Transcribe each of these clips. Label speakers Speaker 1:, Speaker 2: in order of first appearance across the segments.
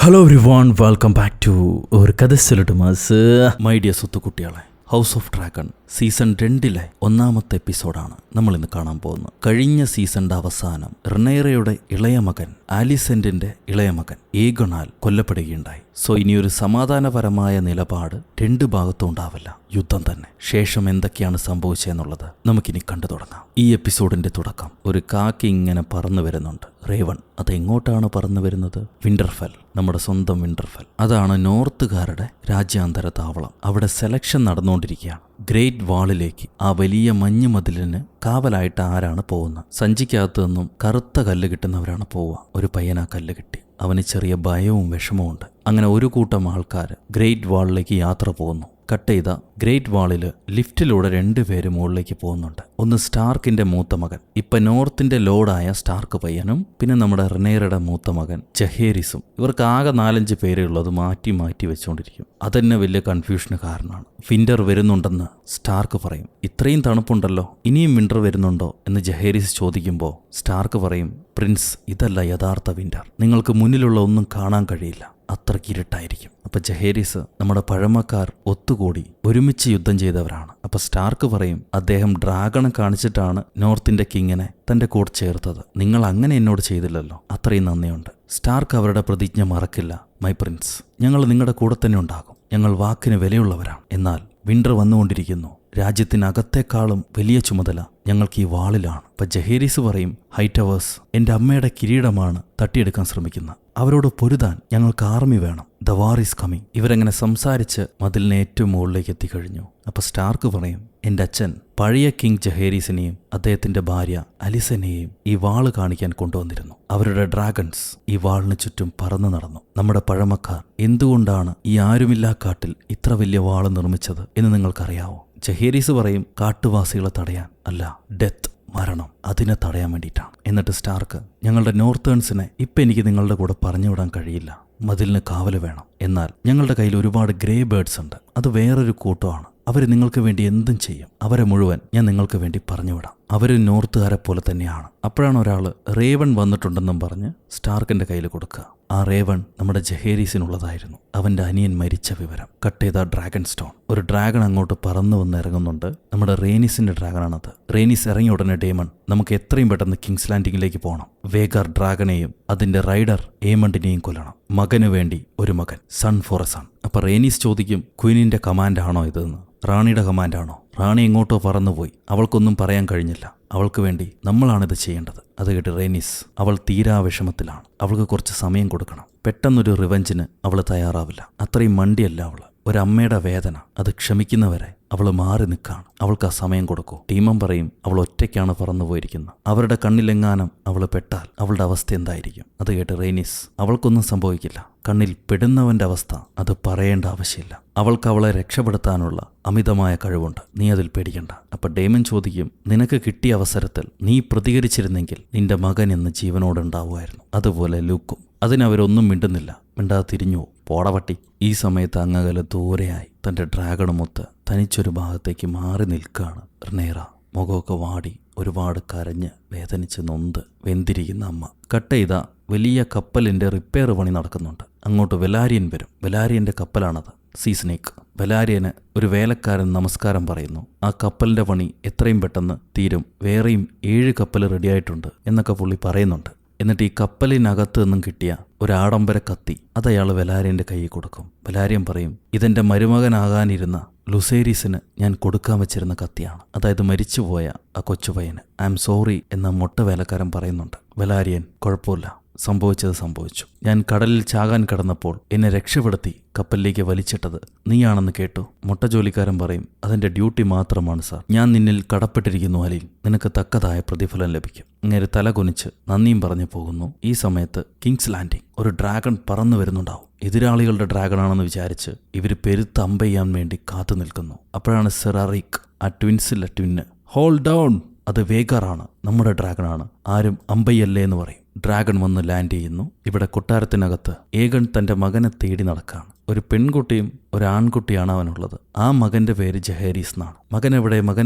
Speaker 1: Hello everyone, welcome back to ഒരു കഥ സൊല്ലട്ടുമാസ്. മൈ ഡിയർ സ്വത്തുകുട്ടികളെ, ഹൗസ് ഓഫ് ഡ്രാഗൺ സീസൺ 2 ഒന്നാമത്തെ എപ്പിസോഡാണ് നമ്മൾ ഇന്ന് കാണാൻ പോകുന്നത്. കഴിഞ്ഞ സീസണിന്റെ അവസാനം റിനേറയുടെ ഇളയ മകൻ ആലിസെന്റിന്റെ ഇളയ മകൻ ഏഗണാൽ കൊല്ലപ്പെടുകയുണ്ടായി. സോ ഇനിയൊരു സമാധാനപരമായ നിലപാട് രണ്ട് ഭാഗത്തും ഉണ്ടാവില്ല, യുദ്ധം തന്നെ. ശേഷം എന്തൊക്കെയാണ് സംഭവിച്ചതെന്നുള്ളത് നമുക്കിനി കണ്ടു തുടങ്ങാം. ഈ എപ്പിസോഡിന്റെ തുടക്കം ഒരു കാക്കി ഇങ്ങനെ പറന്നു വരുന്നുണ്ട്. റേവൺ. അത് എങ്ങോട്ടാണ് പറന്നു വരുന്നത്? വിന്റർഫെൽ, നമ്മുടെ സ്വന്തം വിന്റർഫെൽ. അതാണ് നോർത്തുകാരുടെ രാജ്യാന്തര താവളം. അവിടെ സെലക്ഷൻ നടന്നുകൊണ്ടിരിക്കുകയാണ്. ഗ്രേറ്റ് വാളിലേക്ക്, ആ വലിയ മഞ്ഞ് മതിലിന് കാവലായിട്ട് ആരാണ് പോകുന്നത്? സഞ്ചിക്കകത്തു നിന്നും കറുത്ത കല്ല് കിട്ടുന്നവരാണ് പോവുക. ഒരു പയ്യൻ ആ കല്ല് കിട്ടി. അവന് ചെറിയ ഭയവും വിഷമവും ഉണ്ട്. അങ്ങനെ ഒരു കൂട്ടം ആൾക്കാർ ഗ്രേറ്റ് വാളിലേക്ക് യാത്ര പോകുന്നു. കട്ട് ചെയ്ത ഗ്രേറ്റ് വാളിൽ ലിഫ്റ്റിലൂടെ 2 പേര് മുകളിലേക്ക് പോകുന്നുണ്ട്. ഒന്ന് സ്റ്റാർക്കിന്റെ മൂത്ത മകൻ, ഇപ്പൊ നോർത്തിന്റെ ലോഡായ സ്റ്റാർക്ക് പയ്യനും, പിന്നെ നമ്മുടെ റിനേറയുടെ മൂത്ത മകൻ ജഹേരിസും. ഇവർക്ക് ആകെ 4-5 പേരേ ഉള്ളൂ. അത് മാറ്റി മാറ്റി വെച്ചുകൊണ്ടിരിക്കും. അതന്നെ വലിയ കൺഫ്യൂഷന് കാരണമാണ്. വിന്റർ വരുന്നുണ്ടെന്ന് സ്റ്റാർക്ക് പറയും. ഇത്രയും തണുപ്പുണ്ടല്ലോ, ഇനിയും വിന്റർ വരുന്നുണ്ടോ എന്ന് ജഹേരിസ് ചോദിക്കുമ്പോൾ സ്റ്റാർക്ക് പറയും, പ്രിൻസ്, ഇതല്ല യഥാർത്ഥ വിന്റർ. നിങ്ങൾക്ക് മുന്നിലുള്ള ഒന്നും കാണാൻ കഴിയില്ല, അത്രയ്ക്ക് ഇരുട്ടായിരിക്കും. അപ്പൊ ജഹേരിസ്, നമ്മുടെ പഴമക്കാർ ഒത്തുകൂടി ഒരുമിച്ച് യുദ്ധം ചെയ്തവരാണ്. അപ്പൊ സ്റ്റാർക്ക് പറയും, അദ്ദേഹം ഡ്രാഗണെ കാണിച്ചിട്ടാണ് നോർത്തിന്റെ കിങ്ങിനെ തന്റെ കൂടെ ചേർത്തത്. നിങ്ങൾ അങ്ങനെ എന്നോട് ചെയ്തില്ലല്ലോ, അത്രയും നന്ദിയുണ്ട്. സ്റ്റാർക്ക് അവരുടെ പ്രതിജ്ഞ മറക്കില്ല. മൈ പ്രിൻസ്, ഞങ്ങൾ നിങ്ങളുടെ കൂടെ തന്നെ ഉണ്ടാകും. ഞങ്ങൾ വാക്കിന് വിലയുള്ളവരാണ്. എന്നാൽ വിന്റർ വന്നുകൊണ്ടിരിക്കുന്നു. രാജ്യത്തിനകത്തേക്കാളും വലിയ ചുമതല ഞങ്ങൾക്ക് ഈ വാളിലാണ്. ഇപ്പൊ ജഹേരിസ് പറയും, ഹൈറ്റവേഴ്സ് എന്റെ അമ്മയുടെ കിരീടമാണ് തട്ടിയെടുക്കാൻ ശ്രമിക്കുന്നത്. അവരോട് പൊരുതാൻ ഞങ്ങൾക്ക് ആർമി വേണം. The war is coming. ഇവരെങ്ങനെ സംസാരിച്ച് മതിലിന് ഏറ്റവും മുകളിലേക്ക് എത്തിക്കഴിഞ്ഞു. അപ്പൊ സ്റ്റാർക്ക് പറയും, എന്റെ അച്ഛൻ പഴയ കിങ് ജഹേരീസിനെയും അദ്ദേഹത്തിന്റെ ഭാര്യ അലിസനെയും ഈ വാള് കാണിക്കാൻ കൊണ്ടുവന്നിരുന്നു. അവരുടെ ഡ്രാഗൺസ് ഈ വാളിന് ചുറ്റും പറന്നു നടന്നു. നമ്മുടെ പഴമക്കാർ എന്തുകൊണ്ടാണ് ഈ ആരുമില്ലാ കാട്ടിൽ ഇത്ര വലിയ വാള് നിർമ്മിച്ചത് എന്ന് നിങ്ങൾക്കറിയാവോ? ജഹേരീസ് പറയും, കാട്ടുവാസികളെ തടയാൻ അല്ല, ഡെത്ത്, മരണം, അതിനെ തടയാൻ വേണ്ടിയിട്ടാണ്. എന്നിട്ട് സ്റ്റാർക്ക്, ഞങ്ങളുടെ നോർത്തേൺസിനെ ഇപ്പം എനിക്ക് നിങ്ങളുടെ കൂടെ പറഞ്ഞുവിടാൻ കഴിയില്ല. മതിലിന് കാവല് വേണം. എന്നാൽ ഞങ്ങളുടെ കയ്യിൽ ഒരുപാട് ഗ്രേ ബേർഡ്സ് ഉണ്ട്. അത് വേറൊരു കൂട്ടമാണ്. അവർ നിങ്ങൾക്ക് വേണ്ടി എന്തും ചെയ്യും. അവരെ മുഴുവൻ ഞാൻ നിങ്ങൾക്ക് വേണ്ടി പറഞ്ഞുവിടാം. അവർ നോർത്തുകാരെ പോലെ തന്നെയാണ്. അപ്പോഴാണ് ഒരാൾ റേവൺ വന്നിട്ടുണ്ടെന്നും പറഞ്ഞ് സ്റ്റാർക്കിന്റെ കയ്യിൽ കൊടുക്കുക. ആ റേവൺ നമ്മുടെ ജഹേരീസിനുള്ളതായിരുന്നു. അവന്റെ അനിയൻ മരിച്ച വിവരം. കട്ട് ചെയ്ത ഡ്രാഗൺ സ്റ്റോൺ. ഒരു ഡ്രാഗൺ അങ്ങോട്ട് പറന്നു വന്ന് ഇറങ്ങുന്നുണ്ട്. നമ്മുടെ റേനിസിന്റെ ഡ്രാഗണാണത്. റേനിസ് ഇറങ്ങിയ ഉടനെ ഡേമൺ, നമുക്ക് എത്രയും പെട്ടെന്ന് കിങ്സ് ലാൻഡിങ്ങിലേക്ക് പോകണം. വേഗർ ഡ്രാഗണെയും അതിന്റെ റൈഡർ ഏമണ്ടിനെയും കൊല്ലണം. മകന് വേണ്ടി ഒരു മകൻ, സൺ ഫോർ എ സൺ. അപ്പൊ റേനിസ് ചോദിക്കും, ക്വീനിന്റെ കമാൻഡാണോ ഇതെന്ന്? റാണിയുടെ കമാൻഡാണോ? റാണി എങ്ങോട്ടോ പറന്നുപോയി. അവൾക്കൊന്നും പറയാൻ കഴിഞ്ഞില്ല. അവൾക്ക് വേണ്ടി നമ്മളാണിത് ചെയ്യേണ്ടത്. അത് കേട്ട് റേനിസ്, അവൾ തീരാ വിഷമത്തിലാണ്. അവൾക്ക് കുറച്ച് സമയം കൊടുക്കണം. പെട്ടെന്നൊരു റിവഞ്ചിന് അവൾ തയ്യാറാവില്ല. അത്രയും മണ്ടിയല്ല അവൾ. ഒരമ്മയുടെ വേദന അത് ക്ഷമിക്കുന്നവരെ അവൾ മാറി നിൽക്കാണ്. അവൾക്ക് ആ സമയം കൊടുക്കൂ. ടീമം പറയും, അവൾ ഒറ്റയ്ക്കാണ് പറന്നു പോയിരിക്കുന്നത്. അവരുടെ കണ്ണിലെങ്ങാനും അവൾ പെട്ടാൽ അവളുടെ അവസ്ഥ എന്തായിരിക്കും? അത് കേട്ട് റേനിസ്, അവൾക്കൊന്നും സംഭവിക്കില്ല. കണ്ണിൽ പെടുന്നവന്റെ അവസ്ഥ അത് പറയേണ്ട ആവശ്യമില്ല. അവൾക്ക് അവളെ രക്ഷപ്പെടുത്താനുള്ള അമിതമായ കഴിവുണ്ട്. നീ അതിൽ പേടിക്കണ്ട. അപ്പൊ ഡേമൻ ചോദിക്കും, നിനക്ക് കിട്ടിയ അവസരത്തിൽ നീ പ്രതികരിച്ചിരുന്നെങ്കിൽ നിന്റെ മകൻ എന്ന് ജീവനോടുണ്ടാവുമായിരുന്നു. അതുപോലെ ലൂക്കും. അതിനവരൊന്നും മിണ്ടുന്നില്ല. മിണ്ടാതെ തിരിഞ്ഞു പോടവട്ടി. ഈ സമയത്ത് അങ്ങകലെ ദൂരെയായി തന്റെ ഡ്രാഗണുമൊത്ത് തനിച്ചൊരു ഭാഗത്തേക്ക് മാറി നിൽക്കുകയാണ് റിനേറ. മുഖമൊക്കെ വാടി, ഒരുപാട് കരഞ്ഞ് വേദനിച്ച് നൊന്ത് വെന്തിരിക്കുന്ന അമ്മ. കട്ട് ചെയ്ത വലിയ കപ്പലിന്റെ റിപ്പയർ പണി നടക്കുന്നുണ്ട്. അങ്ങോട്ട് വെലാരിയൻ വരും. വെലാരിയന്റെ കപ്പലാണത്, സീ സ്നേക്ക്. വെലാരിയന് ഒരു വേലക്കാരൻ നമസ്കാരം പറയുന്നു. ആ കപ്പലിന്റെ പണി എത്രയും പെട്ടെന്ന് തീരും, വേറെയും 7 കപ്പൽ റെഡിയായിട്ടുണ്ട് എന്നൊക്കെ പുള്ളി പറയുന്നുണ്ട്. എന്നിട്ട് ഈ കപ്പലിനകത്ത് നിന്നും കിട്ടിയ ഒരു ആഡംബര കത്തി അതയാൾ വെലാരിയന്റെ കയ്യിൽ കൊടുക്കും. വെലാരിയൻ പറയും, ഇതെന്റെ മരുമകനാകാനിരുന്ന ലുസേരീസിന് ഞാൻ കൊടുക്കാൻ വെച്ചിരുന്ന കത്തിയാണ്. അതായത് മരിച്ചുപോയ ആ കൊച്ചുപയ്യന്. ഐ ആം സോറി എന്ന മൊട്ട വേലക്കാരൻ പറയുന്നുണ്ട്. വെലാരിയൻ, കുഴപ്പമില്ല, സംഭവിച്ചത് സംഭവിച്ചു. ഞാൻ കടലിൽ ചാകാൻ കിടന്നപ്പോൾ എന്നെ രക്ഷപ്പെടുത്തി കപ്പലിലേക്ക് വലിച്ചിട്ടത് നീയാണെന്ന് കേട്ടു. മൊട്ട ജോലിക്കാരൻ പറയും, അതെന്റെ ഡ്യൂട്ടി മാത്രമാണ് സാർ. ഞാൻ നിന്നിൽ കടപ്പെട്ടിരിക്കുന്നു അലീൻ. നിനക്ക് തക്കതായ പ്രതിഫലം ലഭിക്കും. ഇങ്ങനെ തല കുനിച്ച് നന്ദിയും പറഞ്ഞു പോകുന്നു. ഈ സമയത്ത് കിങ്സ് ലാൻഡിംഗ്. ഒരു ഡ്രാഗൺ പറന്നു വരുന്നുണ്ടാവും. എതിരാളികളുടെ ഡ്രാഗണാണെന്ന് വിചാരിച്ച് ഇവർ പെരുത്ത് അമ്പെയ്യാൻ വേണ്ടി കാത്തു നിൽക്കുന്നു. അപ്പോഴാണ് സർ അറീക്ക്, ആ ട്വിൻസിലെ ട്വിന്ന്, ഹോൾഡ് ഡൗൺ, അത് വേഗറാണ്, നമ്മുടെ ഡ്രാഗണാണ്, ആരും അമ്പയ്യല്ലേ എന്ന് പറയും. ഡ്രാഗൺ വന്ന് ലാൻഡ് ചെയ്യുന്നു. ഇവിടെ കൊട്ടാരത്തിനകത്ത് ഏഗൺ തന്റെ മകനെ തേടി നടക്കാണ്. ഒരു പെൺകുട്ടിയും ഒരു ആൺകുട്ടിയാണ് അവനുള്ളത്. ആ മകന്റെ പേര് ജഹേരീസ് എന്നാണ്. മകൻ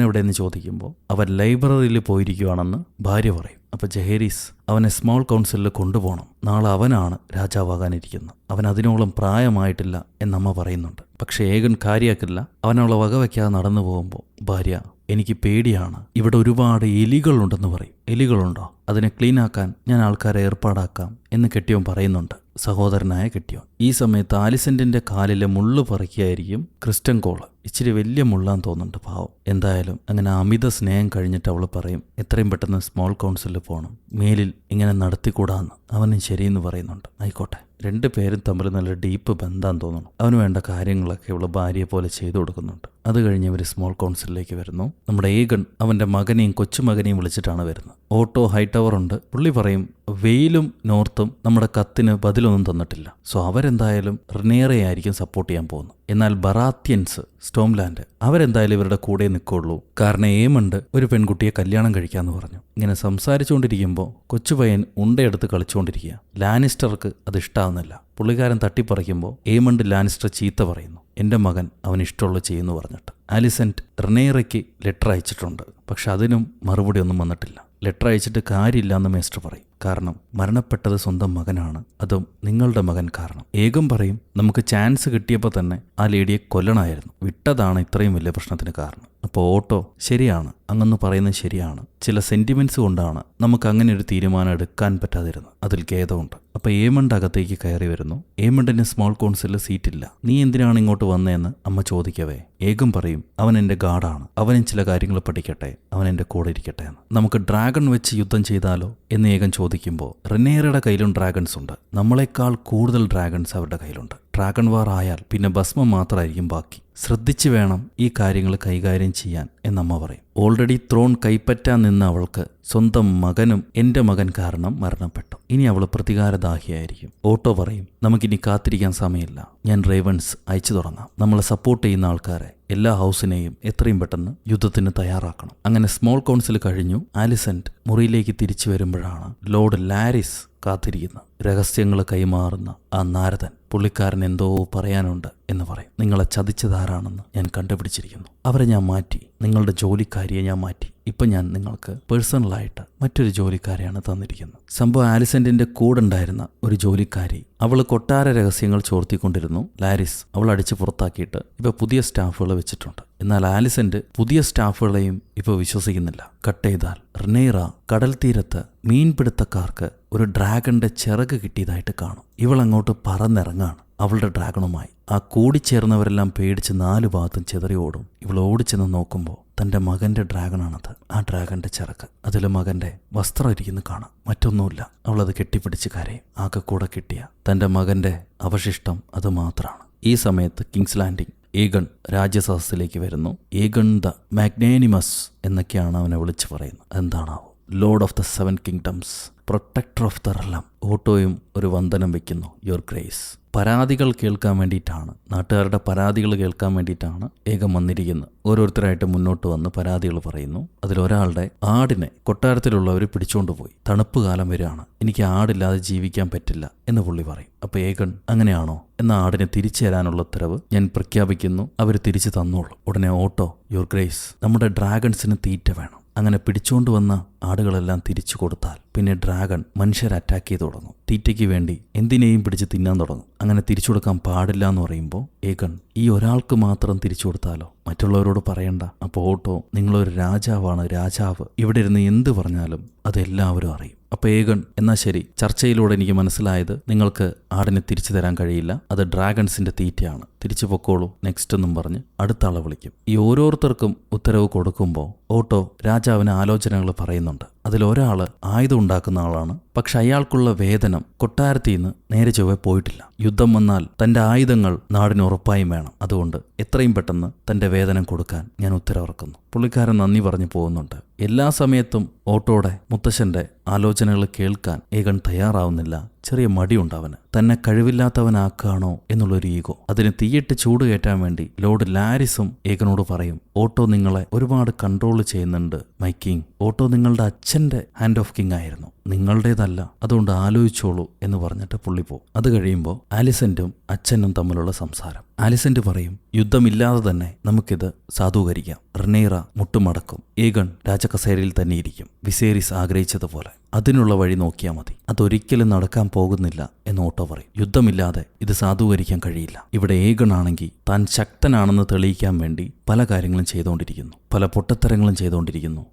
Speaker 1: എവിടെ എന്ന് ചോദിക്കുമ്പോൾ അവൻ ലൈബ്രറിയിൽ പോയിരിക്കുകയാണെന്ന് ഭാര്യ പറയും. അപ്പോൾ ജഹേരീസ് അവനെ സ്മോൾ കൗൺസിലിൽ കൊണ്ടുപോകണം, നാളെ അവനാണ് രാജാവാകാനിരിക്കുന്നത്, അവൻ അതിനോളം പ്രായമായിട്ടില്ല എന്നമ്മ പറയുന്നുണ്ട്. പക്ഷേ ഏഗൻ കാര്യാക്കില്ല. അവനവളെ വകവയ്ക്കാതെ നടന്നു പോകുമ്പോൾ ഭാര്യ, എനിക്ക് പേടിയാണ്, ഇവിടെ ഒരുപാട് എലികളുണ്ടെന്ന് പറയും. എലികളുണ്ടോ? അതിനെ ക്ലീനാക്കാൻ ഞാൻ ആൾക്കാരെ ഏർപ്പാടാക്കാം എന്ന് കെട്ടിയോൻ പറയുന്നുണ്ട്, സഹോദരനായ കെട്ടിയോൻ. ഈ സമയത്ത് ആലിസന്റിന്റെ കാലിലെ മുള്ളു പറിക്കുകയായിരിക്കും ക്രിസ്റ്റൻ കോള്. ഇച്ചിരി വലിയ മുള്ളാൻ തോന്നുന്നുണ്ട് പാവം. എന്തായാലും അങ്ങനെ അമിത സ്നേഹം കഴിഞ്ഞിട്ട് അവൾ പറയും, എത്രയും പെട്ടെന്ന് സ്മോൾ കൗൺസിലിൽ പോകണം, മേലിൽ ഇങ്ങനെ നടത്തിക്കൂടാന്ന്. അവനും ശരിയെന്ന് പറയുന്നുണ്ട്. ആയിക്കോട്ടെ. രണ്ടുപേരും തമ്മിൽ നല്ല ഡീപ്പ് ബന്ധാൻ തോന്നുന്നു. അവന് വേണ്ട കാര്യങ്ങളൊക്കെ ഇവള് ഭാര്യയെ പോലെ ചെയ്തു കൊടുക്കുന്നുണ്ട്. അത് കഴിഞ്ഞ് ഇവർ സ്മോൾ കൗൺസിലിലേക്ക് വരുന്നു. നമ്മുടെ ഏഗൺ അവൻ്റെ മകനെയും കൊച്ചുമകനെയും വിളിച്ചിട്ടാണ് വരുന്നത്. ഓട്ടോ ഹൈടവർ ഉണ്ട്. പുള്ളി പറയും, വെയിലും നോർത്തും നമ്മുടെ കത്തിന് ബദലൊന്നും തന്നിട്ടില്ല, സോ അവരെന്തായാലും റിനേറയായിരിക്കും സപ്പോർട്ട് ചെയ്യാൻ പോകുന്നു. എന്നാൽ ബറാത്യൻസ് സ്റ്റോംലാൻഡ് അവരെന്തായാലും ഇവരുടെ കൂടെ നിൽക്കുള്ളൂ, കാരണം ഏമണ്ട് ഒരു പെൺകുട്ടിയെ കല്യാണം കഴിക്കാമെന്ന് പറഞ്ഞു. ഇങ്ങനെ സംസാരിച്ചുകൊണ്ടിരിക്കുമ്പോൾ കൊച്ചുപയ്യൻ ഉണ്ടയെടുത്ത് കളിച്ചുകൊണ്ടിരിക്കുക. ലാനിസ്റ്റർക്ക് അത് ഇഷ്ടാവുന്നില്ല. പുള്ളിക്കാരൻ തട്ടിപ്പറിക്കുമ്പോൾ ഏമണ്ട് ലാനിസ്റ്റർ ചീത്ത പറയുന്നു, എൻ്റെ മകൻ അവന് ഇഷ്ടമുള്ള ചെയ്യുന്നു പറഞ്ഞിട്ട്. ആലിസന്റ് റിനേറയ്ക്ക് ലെറ്റർ അയച്ചിട്ടുണ്ട്, പക്ഷെ അതിനും മറുപടി ഒന്നും വന്നിട്ടില്ല. ലെറ്റർ അയച്ചിട്ട് കാര്യമില്ലാന്ന് മേസ്റ്റർ പറയും, കാരണം മരണപ്പെട്ടത് സ്വന്തം മകനാണ്, അതും നിങ്ങളുടെ മകൻ കാരണം. ഏകം പറയും, നമുക്ക് ചാൻസ് കിട്ടിയപ്പോൾ തന്നെ ആ ലേഡിയെ കൊല്ലണമായിരുന്നു, വിട്ടതാണ് ഇത്രയും വലിയ പ്രശ്നത്തിന് കാരണം. അപ്പോൾ ഓട്ടോ, ശരിയാണ്, അങ്ങൊന്ന് പറയുന്നത് ശരിയാണ്, ചില സെന്റിമെന്റ്സ് കൊണ്ടാണ് നമുക്ക് അങ്ങനെ ഒരു തീരുമാനം എടുക്കാൻ പറ്റാതിരുന്നത്, അതിൽ ഖേദമുണ്ട്. അപ്പോൾ ഏമണ്ട് അകത്തേക്ക് കയറി വരുന്നു. ഏമണ്ടിന് സ്മോൾ കൗൺസിലിൽ സീറ്റില്ല. നീ എന്തിനാണ് ഇങ്ങോട്ട് വന്നതെന്ന് അമ്മ ചോദിക്കവേ ഏകം പറയും, അവൻ എൻ്റെ ഗാർഡാണ്, അവനും ചില കാര്യങ്ങൾ പഠിക്കട്ടെ, അവൻ എൻ്റെ കൂടെ ഇരിക്കട്ടെ എന്ന്. നമുക്ക് ഡ്രാഗൺ വെച്ച് യുദ്ധം ചെയ്താലോ എന്ന് ഏകം ചോദിക്കുമ്പോൾ, റിനേറയുടെ കയ്യിലും ഡ്രാഗൺസ് ഉണ്ട്, നമ്മളെക്കാൾ കൂടുതൽ ഡ്രാഗൺസ് അവരുടെ കയ്യിലുണ്ട്. ഡ്രാഗൺ വാർ ആയാൽ പിന്നെ ഭസ്മം മാത്രമായിരിക്കും ബാക്കി, ശ്രദ്ധിച്ചു വേണം ഈ കാര്യങ്ങൾ കൈകാര്യം ചെയ്യാൻ എന്നമ്മ പറയും. ഓൾറെഡി ത്രോൺ കൈപ്പറ്റാൻ നിന്ന അവൾക്ക് സ്വന്തം മകനും എൻ്റെ മകൻ കാരണം മരണപ്പെട്ടു, ഇനി അവൾ പ്രതികാരദാഹിയായിരിക്കും. ഓട്ടോ പറയും, നമുക്കിനി കാത്തിരിക്കാൻ സമയമില്ല, ഞാൻ റേവൻസ് അയച്ചു തുടങ്ങാം, നമ്മളെ സപ്പോർട്ട് ചെയ്യുന്ന ആൾക്കാരെ എല്ലാ ഹൗസിനെയും എത്രയും പെട്ടെന്ന് യുദ്ധത്തിന് തയ്യാറാക്കണം. അങ്ങനെ സ്മോൾ കൗൺസിൽ കഴിഞ്ഞു. ആലിസന്റ് മുറിയിലേക്ക് തിരിച്ചു വരുമ്പോഴാണ് ലോർഡ് ലാരിസ് കാത്തിരിക്കുന്നത്. രഹസ്യങ്ങൾ കൈമാറുന്ന ആ നാരദൻ പുള്ളിക്കാരൻ എന്തോ പറയാനുണ്ട് എന്ന് പറയും. നിങ്ങളെ ചതിച്ചതാരാണെന്ന് ഞാൻ കണ്ടുപിടിച്ചിരിക്കുന്നു, അവരെ ഞാൻ മാറ്റി, നിങ്ങളുടെ ജോലിക്കാരിയെ ഞാൻ മാറ്റി, ഇപ്പം ഞാൻ നിങ്ങൾക്ക് പേഴ്സണലായിട്ട് മറ്റൊരു ജോലിക്കാരെയാണ് തന്നിരിക്കുന്നത്. സംഭവം ആലിസന്റിന്റെ കൂടെ ഉണ്ടായിരുന്ന ഒരു ജോലിക്കാരി, അവൾ കൊട്ടാര രഹസ്യങ്ങൾ ചോർത്തിക്കൊണ്ടിരുന്നു. ലാരിസ് അവൾ അടിച്ച് പുറത്താക്കിയിട്ട് ഇപ്പോൾ പുതിയ സ്റ്റാഫുകളെ വെച്ചിട്ടുണ്ട്. എന്നാൽ ആലിസന്റ് പുതിയ സ്റ്റാഫുകളെയും ഇപ്പോൾ വിശ്വസിക്കുന്നില്ല. കട്ട് ചെയ്താൽ റിനേറ കടൽ തീരത്ത് മീൻപിടുത്തക്കാർക്ക് ഒരു ഡ്രാഗന്റെ ചിറക് കിട്ടിയതായിട്ട് കാണും. ഇവളങ്ങോട്ട് പറന്നിറങ്ങാണ് അവളുടെ ഡ്രാഗണുമായി. ആ കൂടിച്ചേർന്നവരെല്ലാം പേടിച്ച് 4 ഭാഗത്തും ചിതറി ഓടും. ഇവൾ ഓടിച്ചെന്ന് നോക്കുമ്പോൾ തൻ്റെ മകൻ്റെ ഡ്രാഗണാണത്. ആ ഡ്രാഗന്റെ ചിറക്, അതിൽ മകൻ്റെ വസ്ത്രം ഇരിക്കുന്നു കാണാം, മറ്റൊന്നുമില്ല. അവളത് കെട്ടിപ്പിടിച്ച് കരയും. ആകെ കൂടെ കിട്ടിയ തൻ്റെ മകൻ്റെ അവശിഷ്ടം അത് മാത്രമാണ്. ഈ സമയത്ത് കിങ്സ് ലാൻഡിംഗ് ഏഗൺ രാജ്യസദസ്സിലേക്ക് വരുന്നു. ഏഗൺ ദ മാഗ്നാനിമസ് എന്നൊക്കെയാണ് അവനെ വിളിച്ചു പറയുന്നത്. എന്താണാവോ? Lord of the 7 kingdoms, protector of the realm. ഓട്ടോയും ഒരു വന്ദനം വെക്കുന്നു, യുവർ ഗ്രേസ്. പരാതികൾ കേൾക്കാൻ വേണ്ടിയിട്ടാണ്, നാട്ടുകാരുടെ പരാതികൾ കേൾക്കാൻ വേണ്ടിയിട്ടാണ് ഏകം വന്നിരിക്കുന്നത്. ഓരോരുത്തരായിട്ട് മുന്നോട്ട് വന്ന് പരാതികൾ പറയുന്നു. അതിലൊരാളുടെ ആടിനെ കൊട്ടാരത്തിലുള്ളവർ പിടിച്ചുകൊണ്ടുപോയി, തണുപ്പ് കാലം വരികയാണ്, എനിക്ക് ആടില്ലാതെ ജീവിക്കാൻ പറ്റില്ല എന്ന് പുള്ളി പറയും. അപ്പോൾ ഏഗൺ, അങ്ങനെയാണോ, എന്ന ആടിനെ തിരിച്ചു തരാനുള്ള ഉത്തരവ് ഞാൻ പ്രഖ്യാപിക്കുന്നു, അവർ തിരിച്ചു തന്നോളൂ. ഉടനെ ഓട്ടോ, യുവർ ഗ്രേസ്, നമ്മുടെ ഡ്രാഗൺസിന് തീറ്റ വേണം. അങ്ങനെ പിടിച്ചുകൊണ്ട് വന്ന ആടുകളെല്ലാം തിരിച്ചു കൊടുത്താൽ പിന്നെ ഡ്രാഗൺ മനുഷ്യരെ അറ്റാക്ക് ചെയ്ത് തുടങ്ങും. തീറ്റയ്ക്ക് വേണ്ടി എന്തിനേയും പിടിച്ച് തിന്നാൻ തുടങ്ങും. അങ്ങനെ തിരിച്ചു കൊടുക്കാൻ പാടില്ല എന്ന് പറയുമ്പോൾ ഏഗൺ, ഈ ഒരാൾക്ക് മാത്രം തിരിച്ചു കൊടുത്താലോ, മറ്റുള്ളവരോട് പറയണ്ട. അപ്പോൾ ഓട്ടോ, നിങ്ങളൊരു രാജാവാണ്, രാജാവ്, ഇവിടെ ഇരുന്ന് എന്ത് പറഞ്ഞാലും അതെല്ലാവരും അറിയും. അപ്പോൾ ഏഗൺ, എന്നാൽ ശരി, ചർച്ചയിലൂടെ എനിക്ക് മനസ്സിലായത് നിങ്ങൾക്ക് ആടിനെ തിരിച്ചു തരാൻ കഴിയില്ല, അത് ഡ്രാഗൺസിന്റെ തീറ്റയാണ്, തിരിച്ചു പൊക്കോളൂ നെക്സ്റ്റ് എന്നും പറഞ്ഞ് അടുത്ത ആളെ വിളിക്കും. ഈ ഓരോരുത്തർക്കും ഉത്തരവ് കൊടുക്കുമ്പോൾ ഓട്ടോ രാജാവിന് ആലോചനകൾ പറയുന്നുണ്ട്. അതിലൊരാള് ആയുധം ഉണ്ടാക്കുന്ന ആളാണ്, പക്ഷെ അയാൾക്കുള്ള വേതനം കൊട്ടാരത്തിൽ നിന്ന് നേരെ ചൊവ്വെ പോയിട്ടില്ല. യുദ്ധം വന്നാൽ തന്റെ ആയുധങ്ങൾ നാടിന് ഉറപ്പായും വേണം, അതുകൊണ്ട് എത്രയും പെട്ടെന്ന് തന്റെ വേതനം കൊടുക്കാൻ ഞാൻ ഉത്തരവിറക്കുന്നു. പുള്ളിക്കാരൻ നന്ദി പറഞ്ഞു പോകുന്നുണ്ട്. എല്ലാ സമയത്തും ഓട്ടോയുടെ മുത്തശ്ശന്റെ ആലോചനകൾ കേൾക്കാൻ ഏഗൺ തയ്യാറാവുന്നില്ല. ചെറിയ മടിയുണ്ടവന്. തന്നെ കഴിവില്ലാത്തവനാക്കുകയാണോ എന്നുള്ളൊരു ഈഗോ. അതിന് തീയിട്ട് ചൂട് കയറ്റാൻ വേണ്ടി ലോർഡ് ലാരിസും ഏഗനോട് പറയും, ഓട്ടോ നിങ്ങളെ ഒരുപാട് കൺട്രോൾ ചെയ്യുന്നുണ്ട് മൈ കിങ്. ഓട്ടോ നിങ്ങളുടെ അച്ഛന്റെ ഹാൻഡ് ഓഫ് കിങ് ആയിരുന്നു, നിങ്ങളുടേതല്ല, അതുകൊണ്ട് ആലോചിച്ചോളൂ എന്ന് പറഞ്ഞിട്ട് പുള്ളി പോകും. അത് കഴിയുമ്പോൾ ആലിസന്റും അച്ഛനും തമ്മിലുള്ള സംസാരം. ആലിസന്റ് പറയും, യുദ്ധമില്ലാതെ തന്നെ നമുക്കിത് സാധൂകരിക്കാം. റെനേറ മുട്ടുമടക്കും. ഏഗൺ രാജകസേരയിൽ തന്നെ ഇരിക്കും, വിസേരിസ് ആഗ്രഹിച്ചതുപോലെ. അതിനുള്ള വഴി നോക്കിയാൽ മതി. അതൊരിക്കലും നടക്കാൻ പോകുന്നില്ല എന്ന് ഓട്ടോ പറയും. യുദ്ധമില്ലാതെ ഇത് സാധൂകരിക്കാൻ കഴിയില്ല. ഇവിടെ ഏഗണാണെങ്കിൽ താൻ ശക്തനാണെന്ന് തെളിയിക്കാൻ വേണ്ടി പല കാര്യങ്ങളും ചെയ്തുകൊണ്ടിരിക്കുന്നു, പല പൊട്ടത്തരങ്ങളും ചെയ്തുകൊണ്ടിരിക്കുന്നു.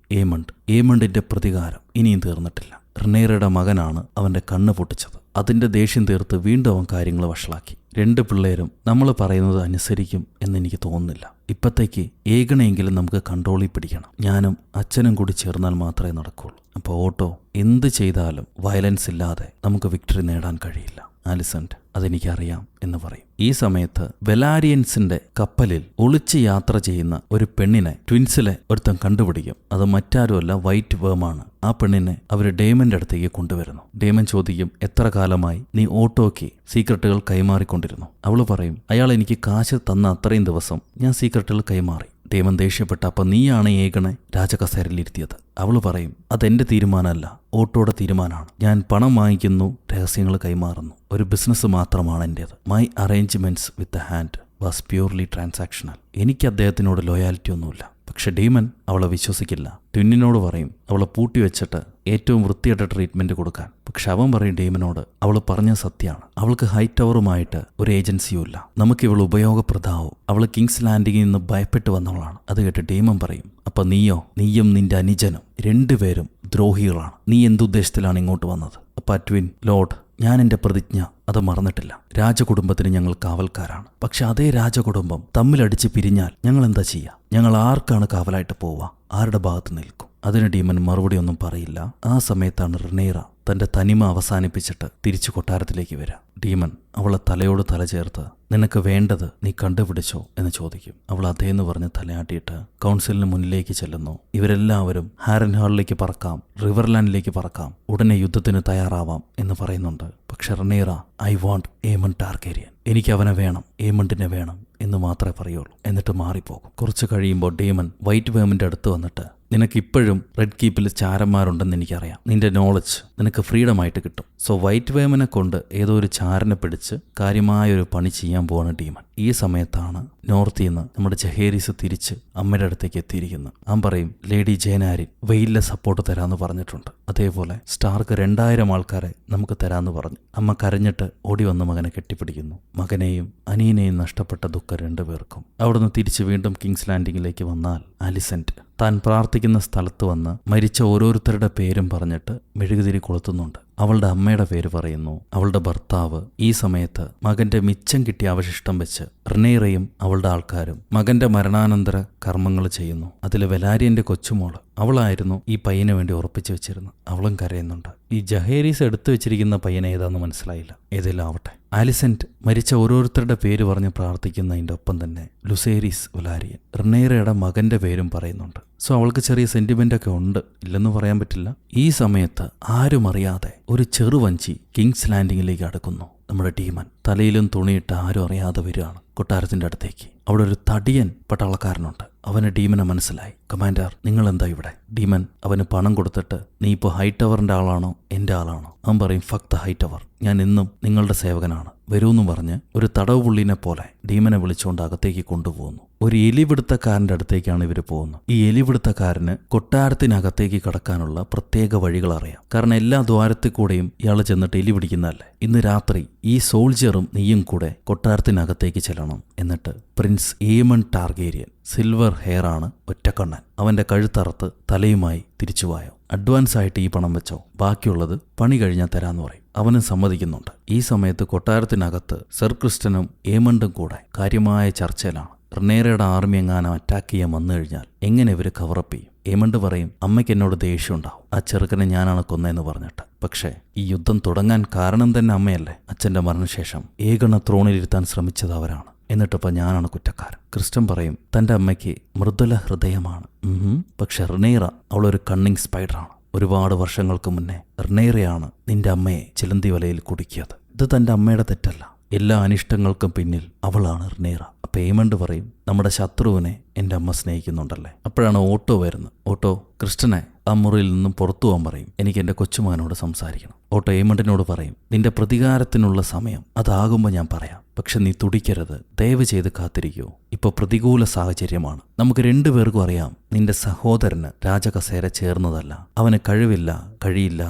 Speaker 1: ഏമണ്ടിന്റെ പ്രതികാരം ഇനിയും തീർന്നിട്ടില്ല. റെനേറയുടെ മകനാണ് അവന്റെ കണ്ണ് പൊട്ടിച്ചത്. അതിന്റെ ദേഷ്യം തീർത്ത് വീണ്ടും അവൻ കാര്യങ്ങൾ വഷളാക്കി. 2 പിള്ളേരും നമ്മൾ പറയുന്നത് അനുസരിക്കും എന്നെനിക്ക് തോന്നുന്നില്ല. ഇപ്പത്തേക്ക് ഏഗണെങ്കിലും നമുക്ക് കൺട്രോളിൽ പിടിക്കണം. ഞാനും അച്ഛനും കൂടി ചേർന്നാൽ മാത്രമേ നടക്കുള്ളൂ. അപ്പോൾ ഓട്ടോ, എന്ത് ചെയ്താലും വയലൻസ് ഇല്ലാതെ നമുക്ക് വിക്ടറി നേടാൻ കഴിയില്ല. ആലിസന്റ്, അതെനിക്കറിയാം എന്ന് പറയും. ഈ സമയത്ത് വെലാരിയൻസിന്റെ കപ്പലിൽ ഒളിച്ച് യാത്ര ചെയ്യുന്ന ഒരു പെണ്ണിനെ ട്വിൻസിലെ ഒരുത്തൻ കണ്ടുപിടിക്കും. അത് മറ്റാരുമല്ല, വൈറ്റ് വേമാണ്. ആ പെണ്ണിനെ അവർ ഡേമന്റെ അടുത്തേക്ക് കൊണ്ടുവരുന്നു. ഡേമൻ ചോദിക്കും, എത്ര കാലമായി നീ ഓട്ടോയ്ക്ക് സീക്രട്ടുകൾ കൈമാറിക്കൊണ്ടിരുന്നു? അവള് പറയും, അയാൾ എനിക്ക് കാശ് തന്ന അത്രയും ദിവസം ഞാൻ സീക്രട്ടുകൾ കൈമാറി. ഡേമൻ ദേഷ്യപ്പെട്ട, അപ്പം നീയാണ് ഏഗണെ രാജകസേരയിലിരുത്തിയത്. അവള് പറയും, അതെന്റെ തീരുമാനമല്ല, ഓട്ടോയുടെ തീരുമാനമാണ്. ഞാൻ പണം വാങ്ങിക്കുന്നു, രഹസ്യങ്ങൾ കൈമാറുന്നു. ഒരു ബിസിനസ് മാത്രമാണ് എൻ്റേത്. My arrangements with hand was purely transactional. എനിക്ക് അദ്ദേഹത്തിനോട് ലോയാലിറ്റി ഒന്നുമില്ല. പക്ഷെ ഡീമൻ അവളെ വിശ്വസിക്കില്ല. ട്വിന്നിനോട് പറയും അവളെ പൂട്ടിവെച്ചിട്ട് ഏറ്റവും വൃത്തിയായിട്ട് ട്രീറ്റ്മെന്റ് കൊടുക്കാൻ. പക്ഷെ അവൻ പറയും ഡീമനോട്, അവൾ പറഞ്ഞ സത്യമാണ്. അവൾക്ക് ഹൈടവറുമായിട്ട് ഒരു ഏജൻസിയും ഇല്ല. നമുക്ക് ഇവൾ ഉപയോഗപ്രദാവും. അവൾ കിങ്സ് ലാൻഡിങ്ങിൽ നിന്ന് ഭയപ്പെട്ട് വന്നവളാണ്. അത് കേട്ട് ഡീമൻ പറയും, അപ്പൊ നീയും നിന്റെ അനുജനും 2 പേരും ദ്രോഹികളാണ്. നീ എന്തുദ്ദേശത്തിലാണ് ഇങ്ങോട്ട് വന്നത്? അപ്പൊ ട്വിൻ, ലോർഡ്, ഞാൻ എൻ്റെ പ്രതിജ്ഞ അത് മറന്നിട്ടില്ല. രാജകുടുംബത്തിന് ഞങ്ങൾ കാവൽക്കാരാണ്. പക്ഷെ അതേ രാജകുടുംബം തമ്മിലടിച്ച് പിരിഞ്ഞാൽ ഞങ്ങൾ എന്താ ചെയ്യുക? ഞങ്ങൾ ആർക്കാണ് കാവലായിട്ട് പോവുക? ആരുടെ ഭാഗത്ത് നിൽക്കും? അതിന് ഡീമൻ മറുപടി ഒന്നും പറയില്ല. ആ സമയത്താണ് റെനേറ തന്റെ തനിമ അവസാനിപ്പിച്ചിട്ട് തിരിച്ചു കൊട്ടാരത്തിലേക്ക് വരിക. ഡീമൻ അവളെ തലയോട് തല ചേർത്ത്, നിനക്ക് വേണ്ടത് നീ കണ്ടുപിടിച്ചോ എന്ന് ചോദിക്കും. അവൾ അതേന്ന് പറഞ്ഞ് തലയാട്ടിയിട്ട് കൗൺസിലിന് മുന്നിലേക്ക് ചെല്ലുന്നു. ഇവരെല്ലാവരും ഹാരൻ ഹാളിലേക്ക് പറക്കാം, റിവർലാൻഡിലേക്ക് പറക്കാം, ഉടനെ യുദ്ധത്തിന് തയ്യാറാവാം എന്ന് പറയുന്നുണ്ട്. പക്ഷെ റെനേറ, ഐ വാണ്ട് ഏമൺ ടാർഗേരിയൻ, എനിക്ക് അവനെ വേണം, ഏമണ്ടിനെ വേണം എന്ന് മാത്രമേ പറയുള്ളൂ. എന്നിട്ട് മാറിപ്പോകും. കുറച്ച് കഴിയുമ്പോൾ ഡേമൻ വൈറ്റ് വേമിന്റെ അടുത്ത് വന്നിട്ട്, നിനക്കിപ്പോഴും റെഡ് കീപ്പിൽ ചാരന്മാരുണ്ടെന്ന് എനിക്കറിയാം. നിന്റെ നോളജ് നിനക്ക് ഫ്രീഡമായിട്ട് കിട്ടും. സോ വൈറ്റ് വേമിനെ കൊണ്ട് ഏതോ ഒരു ചാരനെ പിടിച്ച് കാര്യമായൊരു പണി ചെയ്യാൻ പോവാണ് ഡീമൻ. ഈ സമയത്താണ് നോർത്തിൽ നിന്ന് നമ്മുടെ ജഹേരിസ് തിരിച്ച് അമ്മയുടെ അടുത്തേക്ക് എത്തിയിരിക്കുന്നത്. അവൻ പറയും, ലേഡി ജേനാരിൻ വെയിലിലെ സപ്പോർട്ട് തരാമെന്ന് പറഞ്ഞിട്ടുണ്ട്. അതേപോലെ സ്റ്റാർക്ക് 2000 ആൾക്കാരെ നമുക്ക് തരാമെന്ന് പറഞ്ഞു. അമ്മ കരഞ്ഞിട്ട് ഓടി വന്ന് മകനെ കെട്ടിപ്പിടിക്കുന്നു. മകനെയും അനിയനെയും നഷ്ടപ്പെട്ട ദുഃഖം 2 പേർക്കും. അവിടുന്ന് തിരിച്ച് വീണ്ടും കിങ്സ് ലാൻഡിങ്ങിലേക്ക് വന്നാൽ ആലിസന്റ് താൻ പ്രാർത്ഥിക്കുന്ന സ്ഥലത്ത് വന്ന് മരിച്ച ഓരോരുത്തരുടെ പേരും പറഞ്ഞിട്ട് മെഴുകുതിരി കൊളുത്തുന്നുണ്ട്. അവളുടെ അമ്മയുടെ പേര് പറയുന്നു. അവളുടെ ഭർത്താവ് ഈ സമയത്ത് മകന്റെ മിച്ചം കിട്ടിയ അവശിഷ്ടം വെച്ച് റെനേറയും അവളുടെ ആൾക്കാരും മകന്റെ മരണാനന്തര കർമ്മങ്ങൾ ചെയ്യുന്നു. അതിൽ വെലാരിയന്റെ കൊച്ചുമോള്, അവളായിരുന്നു ഈ പയ്യന് വേണ്ടി ഉറപ്പിച്ചു വെച്ചിരുന്നത്. അവളും കരയുന്നുണ്ട്. ഈ ജഹേരീസ് എടുത്തു വെച്ചിരിക്കുന്ന പയ്യൻ ഏതാന്ന് മനസ്സിലായില്ല. ഏതെങ്കിലും ആവട്ടെ, ആലിസന്റ് മരിച്ച ഓരോരുത്തരുടെ പേര് പറഞ്ഞ് പ്രാർത്ഥിക്കുന്നതിൻ്റെ ഒപ്പം തന്നെ ലുസേരീസ് വെലാരിയൻ റെനേറയുടെ മകന്റെ പേരും പറയുന്നുണ്ട്. സോ അവൾക്ക് ചെറിയ സെന്റിമെന്റ് ഒക്കെ ഉണ്ട്, ഇല്ലെന്ന് പറയാൻ പറ്റില്ല. ഈ സമയത്ത് ആരും അറിയാതെ ഒരു ചെറുവഞ്ചി കിങ്സ് ലാൻഡിങ്ങിലേക്ക് അടുക്കുന്നു. നമ്മുടെ ഡീമൻ തലയിലും തുണിയിട്ട് ആരും അറിയാതെ വരികയാണ് കൊട്ടാരത്തിന്റെ അടുത്തേക്ക്. അവിടെ ഒരു തടിയൻ പട്ടാളക്കാരനുണ്ട്. അവന് ഡീമനെ മനസ്സിലായി. കമാൻഡർ, നിങ്ങൾ എന്താ ഇവിടെ? ഡീമൻ അവന് പണം കൊടുത്തിട്ട്, നീ ഇപ്പോൾ ഹൈടവറിന്റെ ആളാണോ എൻ്റെ ആളാണോ? അവൻ പറയും, ഫക്ക് ദ ഹൈടവർ, ഞാൻ എന്നും നിങ്ങളുടെ സേവകനാണ്, വരൂന്ന് പറഞ്ഞ് ഒരു തടവ് പുള്ളിനെ പോലെ ഡീമനെ വിളിച്ചുകൊണ്ട് അകത്തേക്ക് കൊണ്ടുപോകുന്നു. ഒരു എലിപിടുത്തക്കാരൻ്റെ അടുത്തേക്കാണ് ഇവർ പോകുന്നത്. ഈ എലിപിടുത്തക്കാരന് കൊട്ടാരത്തിനകത്തേക്ക് കടക്കാനുള്ള പ്രത്യേക വഴികൾ അറിയാം. കാരണം എല്ലാ ദ്വാരത്തിൽ കൂടെയും ഇയാൾ ചെന്നിട്ട് എലി പിടിക്കുന്നതല്ലേ. ഇന്ന് രാത്രി ഈ സോൾജിയറും നീയും കൂടെ കൊട്ടാരത്തിനകത്തേക്ക് ചെല്ലണം. എന്നിട്ട് പ്രിൻസ് ഏമൺ ടാർഗേരിയൻ, സിൽവർ ഹെയർ ആണ്, ഒറ്റക്കണ്ണൻ, അവന്റെ കഴുത്തറുത്ത് തലയുമായി തിരിച്ചുവായോ. അഡ്വാൻസ് ആയിട്ട് ഈ പണം വെച്ചോ, ബാക്കിയുള്ളത് പണി കഴിഞ്ഞാൽ തരാന്ന് പറയും. അവനും സമ്മതിക്കുന്നുണ്ട്. ഈ സമയത്ത് കൊട്ടാരത്തിനകത്ത് സർ ക്രിസ്റ്റനും ഏമണ്ടും കൂടെ കാര്യമായ ചർച്ചയിലാണ്. റെനേറയുടെ ആർമി എങ്ങാനും അറ്റാക്ക് ചെയ്യാൻ വന്നു കഴിഞ്ഞാൽ എങ്ങനെ ഇവർ കവറപ്പ് ചെയ്യും? ഏമണ്ട് പറയും, അമ്മയ്ക്ക് എന്നോട് ദേഷ്യം ഉണ്ടാവും, ആ ചെറുക്കനെ ഞാനാണ് കൊന്നതെന്ന് പറഞ്ഞിട്ട്. പക്ഷേ ഈ യുദ്ധം തുടങ്ങാൻ കാരണം തന്നെ അമ്മയല്ലേ. അച്ഛന്റെ മരണശേഷം ഏകണ ത്രോണിലിരുത്താൻ ശ്രമിച്ചത് അവരാണ്. എന്നിട്ടിപ്പോൾ ഞാനാണ് കുറ്റക്കാരൻ. ക്രിസ്റ്റൻ പറയും, തൻ്റെ അമ്മയ്ക്ക് മൃദുല ഹൃദയമാണ്. പക്ഷെ റെനേറ അവളൊരു കണ്ണിങ് സ്പൈഡറാണ്. ഒരുപാട് വർഷങ്ങൾക്ക് മുന്നേ റെനേറയാണ് നിന്റെ അമ്മയെ ചിലന്തി വലയിൽ കുടുക്കിയത്. ഇത് തൻ്റെ അമ്മയുടെ തെറ്റല്ല. എല്ലാ അനിഷ്ടങ്ങൾക്കും പിന്നിൽ അവളാണ് റെനേറ. അപ്പോൾ ഏമണ്ട് പറയും, നമ്മുടെ ശത്രുവിനെ എൻ്റെ അമ്മ സ്നേഹിക്കുന്നുണ്ടല്ലേ. അപ്പോഴാണ് ഓട്ടോ വരുന്നത്. ഓട്ടോ ക്രിസ്റ്റനെ ആ മുറിയിൽ നിന്നും പുറത്തു പോകാൻ പറയും. എനിക്ക് എൻ്റെ കൊച്ചുമകനോട് സംസാരിക്കണം. ഓട്ടോ ഏമണ്ടിനോട് പറയും, നിന്റെ പ്രതികാരത്തിനുള്ള സമയം അതാകുമ്പോൾ ഞാൻ പറയാം, പക്ഷെ നീ തുടിക്കരുത്, ദയവ് ചെയ്ത് കാത്തിരിക്കൂ. ഇപ്പോൾ പ്രതികൂല സാഹചര്യമാണ്. നമുക്ക് രണ്ടുപേർക്കും അറിയാം നിന്റെ സഹോദരന് രാജകസേര ചേർന്നതല്ല, അവന് കഴിയില്ല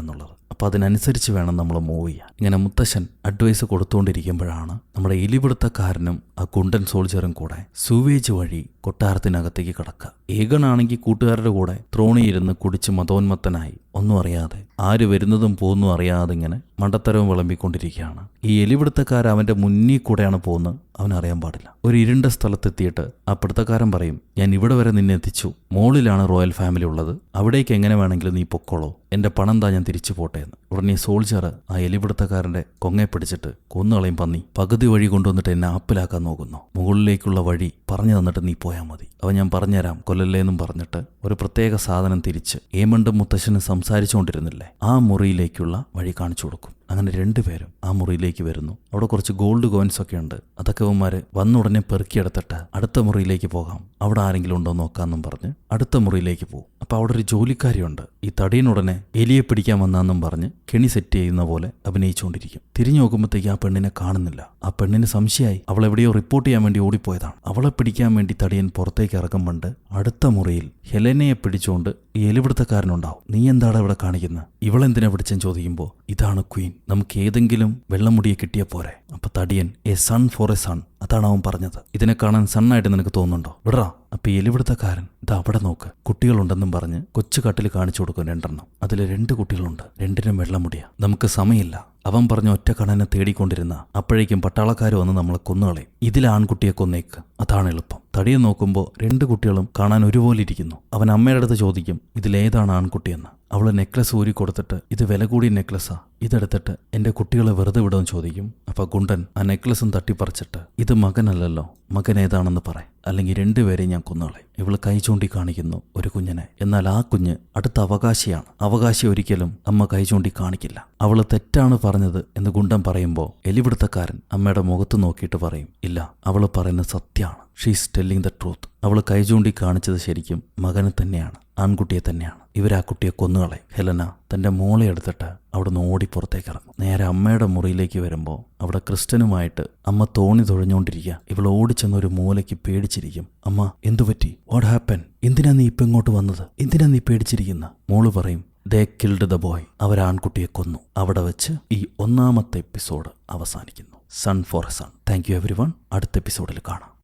Speaker 1: എന്നുള്ളത്. അപ്പോൾ അതിനനുസരിച്ച് വേണം നമ്മൾ മൂവ് ചെയ്യാൻ. ഇങ്ങനെ മുത്തശ്ശൻ അഡ്വൈസ് കൊടുത്തുകൊണ്ടിരിക്കുമ്പോഴാണ് നമ്മുടെ എലിപിടുത്തക്കാരനും ആ ഗുണ്ടൻ സോൾജറും കൂടെ സൂവേജ് വഴി കൊട്ടാരത്തിനകത്തേക്ക് കടക്കുക. ഏഗണാണെങ്കിൽ കൂട്ടുകാരുടെ കൂടെ ത്രോണിയിരുന്ന് കുടിച്ച് മതോന്മത്തനായി ഒന്നും അറിയാതെ, ആര് വരുന്നതും പോകുന്നതും അറിയാതെ ഇങ്ങനെ മണ്ടത്തരവും വിളമ്പിക്കൊണ്ടിരിക്കുകയാണ്. ഈ എലിപിടുത്തക്കാരൻ അവൻ്റെ മുന്നിൽ കൂടെയാണ് പോകുന്നത്, അവനറിയാൻ പാടില്ല. ഒരു ഇരുണ്ട സ്ഥലത്തെത്തിയിട്ട് ആ പിടുത്തക്കാരൻ പറയും, ഞാൻ ഇവിടെ വരെ നിന്നെ എത്തിച്ചു, മോളിലാണ് റോയൽ ഫാമിലി ഉള്ളത്, അവിടേക്ക് എങ്ങനെ വേണമെങ്കിലും നീ പൊക്കോളൂ, എൻ്റെ പണം താ, ഞാൻ തിരിച്ചു പോട്ടെ എന്ന്. ഉടനെ സോൾജർ ആ എലിപിടുത്തക്കാരൻ്റെ കൊങ്ങെ പിടിച്ചിട്ട് കൊന്നുകളയും പന്നി, പകുതി വഴി കൊണ്ടുവന്നിട്ട് എന്നെ ആപ്പിലാക്കാൻ നോക്കുന്നു, മുകളിലേക്കുള്ള വഴി പറഞ്ഞു തന്നിട്ട് നീ പോയാൽ മതി, അവൻ ഞാൻ പറഞ്ഞുതരാം, കൊല്ലല്ലേന്നും പറഞ്ഞിട്ട് ഒരു പ്രത്യേക സാധനം തിരിച്ച് ഏമണ്ടും മുത്തശ്ശനും സംസാരിച്ചുകൊണ്ടിരുന്നില്ലേ ആ മുറിയിലേക്കുള്ള വഴി കാണിച്ചു കൊടുക്കും. അങ്ങനെ രണ്ടുപേരും ആ മുറിയിലേക്ക് വരുന്നു. അവിടെ കുറച്ച് ഗോൾഡ് കോയിൻസ് ഒക്കെ ഉണ്ട്. അതൊക്കെ അവന്മാർ വന്നുടനെ പെറുക്കിയെടുത്തിട്ട് അടുത്ത മുറിയിലേക്ക് പോകാം, അവിടെ ആരെങ്കിലും ഉണ്ടോ നോക്കാമെന്നും പറഞ്ഞ് അടുത്ത മുറിയിലേക്ക് പോകും. അപ്പോൾ അവിടെ ഒരു ജോലിക്കാരിയുണ്ട്. ഈ തടീനുടനെ എലിയെ പിടിക്കാൻ വന്നാന്നും പറഞ്ഞ് കെണി സെറ്റ് ചെയ്യുന്ന പോലെ അഭിനയിച്ചുകൊണ്ടിരിക്കും. തിരിഞ്ഞു നോക്കുമ്പോഴത്തേക്ക് ആ പെണ്ണിനെ കാണുന്നില്ല. ആ പെണ്ണിന് സംശയമായി, അവൾ എവിടെയോ റിപ്പോർട്ട് ചെയ്യാൻ വേണ്ടി ഓടിപ്പോയതാണ്. അവളെ പിടിക്കാൻ വേണ്ടി തടിയൻ പുറത്തേക്ക് ഇറക്കുമ്പോണ്ട് അടുത്ത മുറിയിൽ ഹെലനയെ പിടിച്ചുകൊണ്ട് ഈ എലിപിടുത്തക്കാരനുണ്ടാവും. നീ എന്താണ് ഇവിടെ കാണിക്കുന്നത്, ഇവളെന്തിനാ പിടിച്ചെന്ന് ചോദിക്കുമ്പോൾ, ഇതാണ് ക്വീൻ, നമുക്ക് ഏതെങ്കിലും വെള്ളമുടിയെ കിട്ടിയ പോരെ. അപ്പൊ തടിയൻ, a son for a son, അതാണ് അവൻ പറഞ്ഞത്. ഇതിനെ കാണാൻ സണ്ണായിട്ട് നിനക്ക് തോന്നുന്നുണ്ടോ, വിടറാ. അപ്പൊ ഈ എലിപിടുത്തക്കാരൻ ഇതാ അവിടെ നോക്ക്, കുട്ടികളുണ്ടെന്നും പറഞ്ഞ് കൊച്ചു കട്ടിൽ കാണിച്ചു കൊടുക്കും 2 അതിൽ 2 കുട്ടികളുണ്ട്, 2നും വെള്ളമുടിയാ. നമുക്ക് സമയമില്ല, അവൻ പറഞ്ഞ ഒറ്റ കണ്ണനെ തേടിക്കൊണ്ടിരുന്ന അപ്പോഴേക്കും പട്ടാളക്കാർ വന്ന് നമ്മളെ കൊന്നുകളയും. ഇതിൽ ആൺകുട്ടിയെ കൊന്നേക്ക്, അതാണ് എളുപ്പം. തടിയെ നോക്കുമ്പോൾ 2 കുട്ടികളും കാണാൻ ഒരുപോലെ ഇരിക്കുന്നു. അവൻ അമ്മയുടെ അടുത്ത് ചോദിക്കും, ഇതിലേതാണ് ആൺകുട്ടിയെന്ന്. അവള് നെക്ലസ് ഊരി കൊടുത്തിട്ട്, ഇത് വില കൂടിയ നെക്ലസാ, ഇതെടുത്തിട്ട് എൻ്റെ കുട്ടികളെ വെറുതെ വിടുമെന്ന് ചോദിക്കും. അപ്പൊ ഗുണ്ടൻ ആ നെക്ലസും തട്ടിപ്പറിച്ചിട്ട്, ഇത് മകനല്ലല്ലോ, മകൻ ഏതാണെന്ന് പറ, അല്ലെങ്കിൽ 2 പേരെയും ഞാൻ കൊന്നുകളയും. ഇവള് കൈ ചൂണ്ടി കാണിക്കുന്നു ഒരു കുഞ്ഞിനെ. എന്നാൽ ആ കുഞ്ഞ് അടുത്ത അവകാശിയാണ്. അവകാശി ഒരിക്കലും അമ്മ കൈ ചൂണ്ടി കാണിക്കില്ല. അവള് തെറ്റാണ് പറഞ്ഞത് എന്ന് ഗുണ്ടൻ പറയുമ്പോൾ എലിപിടുത്തക്കാരൻ അമ്മയുടെ മുഖത്ത് നോക്കിയിട്ട് പറയും, ഇല്ല, അവള് പറയുന്നത് സത്യമാണ്, ഷീസ് ടെല്ലിങ് ദ ട്രൂത്ത്. അവള് കൈ ചൂണ്ടി കാണിച്ചത് ശരിക്കും മകനെ തന്നെയാണ്, ആൺകുട്ടിയെ തന്നെയാണ്. ഇവരാ കുട്ടിയെ കൊന്നുകളയും. ഹെലന തൻ്റെ മോളെ എടുത്തിട്ട് അവിടുന്ന് ഓടി പുറത്തേക്ക് ഇറങ്ങും. നേരെ അമ്മയുടെ മുറിയിലേക്ക് വരുമ്പോൾ അവിടെ ക്രിസ്റ്റനുമായിട്ട് അമ്മ തോണി തുഴഞ്ഞുകൊണ്ടിരിക്കുക. ഇവൾ ഓടിച്ചെന്നൊരു മൂലയ്ക്ക് പേടിച്ചിരിക്കും. അമ്മ, എന്തുപറ്റി, വാട്ട് ഹാപ്പൻ, എന്തിനാ നീ ഇപ്പം ഇങ്ങോട്ട് വന്നത്, എന്തിനാ നീ പേടിച്ചിരിക്കുന്ന? മോള് പറയും, ദേ കിൽഡ് ദ ബോയ്, അവരാൺകുട്ടിയെ കൊന്നു. അവിടെ വെച്ച് ഈ 1ാമത്തെ എപ്പിസോഡ് അവസാനിക്കുന്നു. Son for a son. Thank you everyone. അടുത്ത എപ്പിസോഡിൽ കാണാം.